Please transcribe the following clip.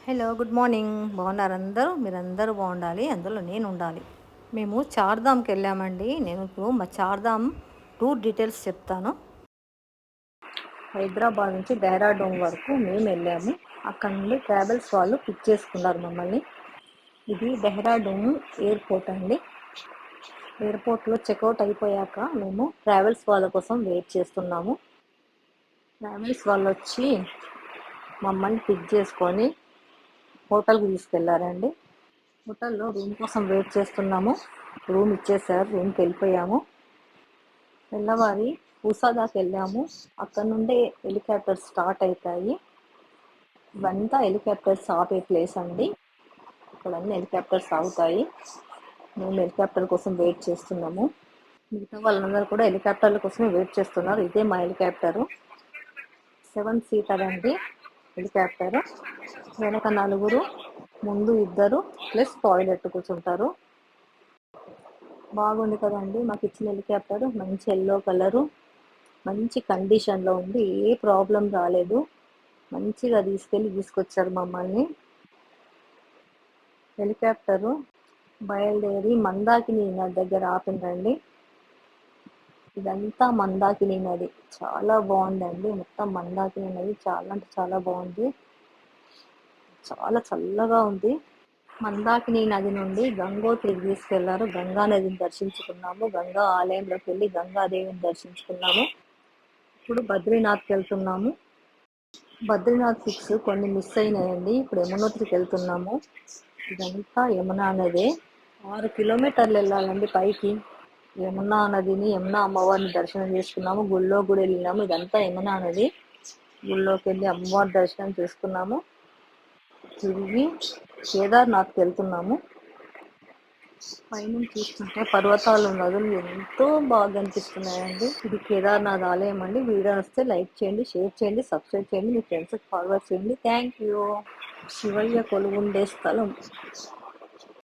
Hello, good morning. బాగున్నారు అందరూ? మీరందరూ బాగుండాలి, అందులో నేను ఉండాలి. మేము చార్ధామ్కి వెళ్ళామండి. నేను ఇప్పుడు మా చార్ధామ్ టూర్ డీటెయిల్స్ చెప్తాను. హైదరాబాద్ నుంచి డెహ్రాడూన్ వరకు మేము వెళ్ళాము. అక్కడ నుండి ట్రావెల్స్ వాళ్ళు పిక్ చేసుకున్నారు మమ్మల్ని. ఇది డెహ్రాడూన్ ఎయిర్పోర్ట్ అండి. ఎయిర్పోర్ట్లో చెక్అవుట్ అయిపోయాక మేము ట్రావెల్స్ వాళ్ళ కోసం వెయిట్ చేస్తున్నాము. ట్రావెల్స్ వాళ్ళు వచ్చి మమ్మల్ని పిక్ చేసుకొని హోటల్కి తీసుకెళ్లారండి. హోటల్లో రూమ్ కోసం వెయిట్ చేస్తున్నాము. రూమ్ ఇచ్చేసారు, రూమ్కి వెళ్ళిపోయాము. తెల్లవారి పూసాదాకి వెళ్ళాము. అక్కడ నుండే హెలికాప్టర్ స్టార్ట్ అవుతాయి. ఇవంతా హెలికాప్టర్స్ ఆపే ప్లేస్ అండి. ఇక్కడ అన్ని హెలికాప్టర్స్ ఆగుతాయి. మేము హెలికాప్టర్ కోసం వెయిట్ చేస్తున్నాము. మిగతా వాళ్ళందరూ కూడా హెలికాప్టర్ల కోసమే వెయిట్ చేస్తున్నారు. ఇదే మా హెలికాప్టరు, 7 సీటర్ అండి హెలికాప్టర్. వెనక నలుగురు, ముందు ఇద్దరు, ప్లస్ టాయిలెట్ కూర్చుంటారు. బాగుంది కదండి మాకు ఇచ్చిన హెలికాప్టర్. మంచి ఎల్లో కలరు, మంచి కండిషన్లో ఉంది. ఏ ప్రాబ్లం రాలేదు. మంచిగా తీసుకొచ్చారు మమ్మల్ని. హెలికాప్టరు బయలుదేరి మందాకిని నది దగ్గర ఆపిందండి. ఇదంతా మందాకిని నది, చాలా బాగుందండి. మొత్తం మందాకిని నది చాలా అంటే చాలా బాగుంది. చాలా చల్లగా ఉంది. మందాకిని నది నుండి గంగోత్రికి తీసుకెళ్లారు. గంగా నదిని దర్శించుకున్నాము. గంగా ఆలయంలోకి వెళ్ళి గంగాదేవిని దర్శించుకున్నాము. ఇప్పుడు బద్రీనాథ్కి వెళ్తున్నాము. బద్రీనాథ్ పిక్స్ కొన్ని మిస్ అయినాయండి. ఇప్పుడు యమునోత్రికి వెళ్తున్నాము. ఇదంతా యమునా నదే. 6 కిలోమీటర్లు వెళ్ళాలండి పైకి. యమునా నదిని, యమునా అమ్మవారిని దర్శనం చేసుకున్నాము. గుళ్ళో కూడా వెళ్ళినాము. ఇదంతా యమునా నది. గుళ్ళోకి వెళ్ళి అమ్మవారి దర్శనం చేసుకున్నాము. తిరిగి కేదార్నాథ్కి వెళ్తున్నాము. పైనుంచి చూస్తుంటే పర్వతాలు, నదులు ఎంతో బాగా అనిపిస్తున్నాయండి. ఇది కేదార్నాథ్ ఆలయం అండి. వీడియో వస్తే లైక్ చేయండి, షేర్ చేయండి, సబ్స్క్రైబ్ చేయండి, మీ ఫ్రెండ్స్కి ఫార్వర్డ్ చేయండి. Thank you. శివయ్య కొలువుండే స్థలం.